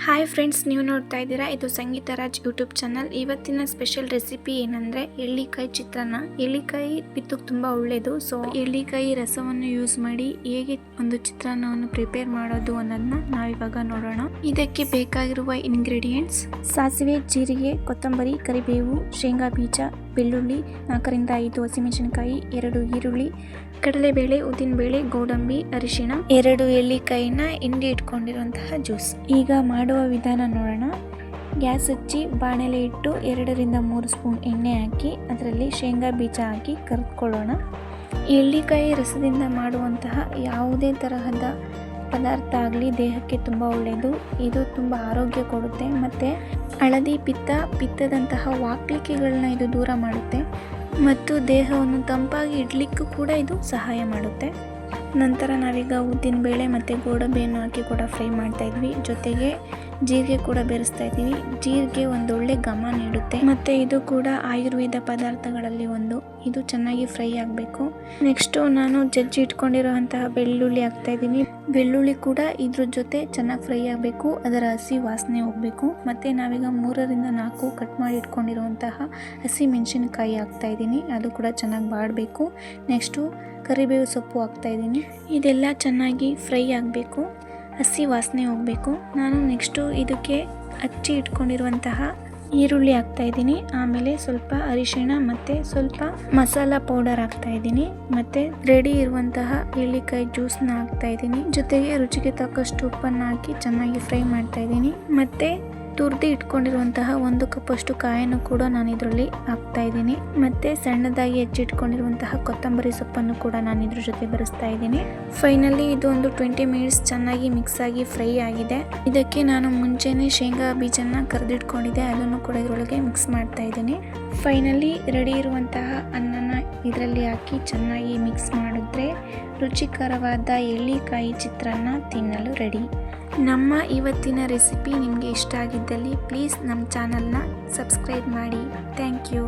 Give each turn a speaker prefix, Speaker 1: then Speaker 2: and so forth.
Speaker 1: Hi friends, ನೀವು ನೋಡ್ತಾ ಇದ್ದೀರಾ ಇದು ಸಂಗೀತ ರಾಜ್ ಯೂಟ್ಯೂಬ್ ಚಾನಲ್. ಇವತ್ತಿನ ಸ್ಪೆಷಲ್ ರೆಸಿಪಿ ಏನಂದ್ರೆ ಎಳ್ಳಿಕಾಯಿ ಚಿತ್ರಾನ್ನ. ಎಳ್ಳಿಕಾಯಿ ಪಿತ್ತಕ್ಕೆ ತುಂಬಾ ಒಳ್ಳೇದು. ಸೊ ಎಳ್ಳಿಕಾಯಿ ರಸವನ್ನು ಯೂಸ್ ಮಾಡಿ ಹೇಗೆ ಒಂದು ಚಿತ್ರಾನ್ನವನ್ನು ಪ್ರಿಪೇರ್ ಮಾಡೋದು ಅನ್ನೋದನ್ನ ನಾವಿವಾಗ ನೋಡೋಣ. ಇದಕ್ಕೆ ಬೇಕಾಗಿರುವ ಇಂಗ್ರೀಡಿಯೆಂಟ್ಸ್: ಸಾಸಿವೆ, ಜೀರಿಗೆ, ಕೊತ್ತಂಬರಿ, ಕರಿಬೇವು, ಶೇಂಗಾ ಬೀಜ, ಬೆಳ್ಳುಳ್ಳಿ 4 ರಿಂದ 5 ಹಸಿಮೆಣಸಿನಕಾಯಿ, 2 ಈರುಳ್ಳಿ, ಕಡಲೆಬೇಳೆ, ಉದ್ದಿನಬೇಳೆ, ಗೋಡಂಬಿ, ಅರಿಶಿಣ, 2 ಎಳ್ಳಿಕಾಯಿನ ಹಿಂಡಿ ಇಟ್ಕೊಂಡಿರುವಂತಹ ಜ್ಯೂಸ್. ಈಗ ಮಾಡುವ ವಿಧಾನ ನೋಡೋಣ. ಗ್ಯಾಸ್ ಹಚ್ಚಿ ಬಾಣಲೆ ಇಟ್ಟು 2 ರಿಂದ 3 ಸ್ಪೂನ್ ಎಣ್ಣೆ ಹಾಕಿ ಅದರಲ್ಲಿ ಶೇಂಗಾ ಬೀಜ ಹಾಕಿ ಕರೆದುಕೊಳ್ಳೋಣ. ಎಳ್ಳಿಕಾಯಿ ರಸದಿಂದ ಮಾಡುವಂತಹ ಯಾವುದೇ ತರಹದ ಪದಾರ್ಥ ಆಗಲಿ ದೇಹಕ್ಕೆ ತುಂಬ ಒಳ್ಳೆಯದು. ಇದು ತುಂಬ ಆರೋಗ್ಯ ಕೊಡುತ್ತೆ ಮತ್ತು ಹಳದಿ ಪಿತ್ತದಂತಹ ವಾಕ್ಲಿಕೆಗಳನ್ನ ಇದು ದೂರ ಮಾಡುತ್ತೆ ಮತ್ತು ದೇಹವನ್ನು ತಂಪಾಗಿ ಇಡಲಿಕ್ಕೂ ಕೂಡ ಇದು ಸಹಾಯ ಮಾಡುತ್ತೆ. ನಂತರ ನಾವೀಗ ಉದ್ದಿನ ಬೇಳೆ ಮತ್ತು ಗೋಡಂಬಿಯನ್ನು ಹಾಕಿ ಕೂಡ ಫ್ರೈ ಮಾಡ್ತಾ ಇದ್ವಿ. ಜೊತೆಗೆ ಜೀರಿಗೆ ಕೂಡ ಬೆರೆಸ್ತಾ ಇದ್ದೀವಿ. ಜೀರಿಗೆ ಒಂದೊಳ್ಳೆ ಘಮ ನೀಡುತ್ತೆ ಮತ್ತು ಇದು ಕೂಡ ಆಯುರ್ವೇದ ಪದಾರ್ಥಗಳಲ್ಲಿ ಒಂದು. ಇದು ಚೆನ್ನಾಗಿ ಫ್ರೈ ಆಗಬೇಕು. ನೆಕ್ಸ್ಟು ನಾನು ಜಜ್ಜಿ ಇಟ್ಕೊಂಡಿರೋಂತಹ ಬೆಳ್ಳುಳ್ಳಿ ಹಾಕ್ತಾ ಇದ್ದೀನಿ. ಬೆಳ್ಳುಳ್ಳಿ ಕೂಡ ಇದ್ರ ಜೊತೆ ಚೆನ್ನಾಗಿ ಫ್ರೈ ಆಗಬೇಕು, ಅದರ ಹಸಿ ವಾಸನೆ ಹೋಗಬೇಕು. ಮತ್ತು ನಾವೀಗ 3 ರಿಂದ 4 ಕಟ್ ಮಾಡಿ ಇಟ್ಕೊಂಡಿರುವಂತಹ ಹಸಿ ಮೆಣಸಿನಕಾಯಿ ಹಾಕ್ತಾ ಇದ್ದೀನಿ. ಅದು ಕೂಡ ಚೆನ್ನಾಗಿ ಬಾಡಬೇಕು. ನೆಕ್ಸ್ಟು ಕರಿಬೇವು ಸೊಪ್ಪು ಹಾಕ್ತಾ ಇದ್ದೀನಿ. ಇದೆಲ್ಲ ಚೆನ್ನಾಗಿ ಫ್ರೈ ಆಗಬೇಕು, ಹಸಿ ವಾಸನೆ ಹೋಗಬೇಕು. ನಾನು ನೆಕ್ಸ್ಟು ಇದಕ್ಕೆ ಹಚ್ಚಿ ಇಟ್ಕೊಂಡಿರುವಂತಹ ಈರುಳ್ಳಿ ಹಾಕ್ತಾ ಇದ್ದೀನಿ. ಆಮೇಲೆ ಸ್ವಲ್ಪ ಅರಿಶಿಣ ಮತ್ತು ಸ್ವಲ್ಪ ಮಸಾಲ ಪೌಡರ್ ಹಾಕ್ತಾ ಇದ್ದೀನಿ. ಮತ್ತು ರೆಡಿ ಇರುವಂತಹ ಎಳ್ಳಿಕಾಯಿ ಜ್ಯೂಸ್ನ ಹಾಕ್ತಾ ಇದ್ದೀನಿ. ಜೊತೆಗೆ ರುಚಿಗೆ ತಕ್ಕಷ್ಟು ಉಪ್ಪನ್ನು ಹಾಕಿ ಚೆನ್ನಾಗಿ ಫ್ರೈ ಮಾಡ್ತಾ ಇದ್ದೀನಿ. ಮತ್ತು ತುರ್ದು ಇಟ್ಕೊಂಡಿರುವಂತಹ 1 ಕಪ್ಪಷ್ಟು ಕಾಯನ್ನು ಕೂಡ ನಾನು ಇದರಲ್ಲಿ ಹಾಕ್ತಾ ಇದ್ದೀನಿ. ಮತ್ತು ಸಣ್ಣದಾಗಿ ಹೆಚ್ಚಿಟ್ಕೊಂಡಿರುವಂತಹ ಕೊತ್ತಂಬರಿ ಸೊಪ್ಪನ್ನು ಕೂಡ ನಾನು ಇದ್ರ ಜೊತೆ ಬೆರೆಸ್ತಾ ಇದ್ದೀನಿ. ಫೈನಲಿ ಇದು ಒಂದು 20 ಮಿನಿಟ್ಸ್ ಚೆನ್ನಾಗಿ ಮಿಕ್ಸ್ ಆಗಿ ಫ್ರೈ ಆಗಿದೆ. ಇದಕ್ಕೆ ನಾನು ಮುಂಚೆನೇ ಶೇಂಗಾ ಬೀಜನ ಕರೆದಿಟ್ಕೊಂಡಿದ್ದೆ, ಅದನ್ನು ಕೂಡ ಇದರೊಳಗೆ ಮಿಕ್ಸ್ ಮಾಡ್ತಾ ಇದ್ದೀನಿ. ಫೈನಲಿ ರೆಡಿ ಇರುವಂತಹ ಅನ್ನನ ಇದರಲ್ಲಿ ಹಾಕಿ ಚೆನ್ನಾಗಿ ಮಿಕ್ಸ್ ಮಾಡಿದ್ರೆ ರುಚಿಕರವಾದ ಎಳ್ಳಿಕಾಯಿ ಚಿತ್ರಾನ್ನ ತಿನ್ನಲು ರೆಡಿ. ನಮ್ಮ ಇವತ್ತಿನ ರೆಸಿಪಿ ನಿಮಗೆ ಇಷ್ಟ ಆಗಿದ್ದಲ್ಲಿ ಪ್ಲೀಸ್ ನಮ್ಮ ಚಾನಲ್ನ ಸಬ್ಸ್ಕ್ರೈಬ್ ಮಾಡಿ. Thank you.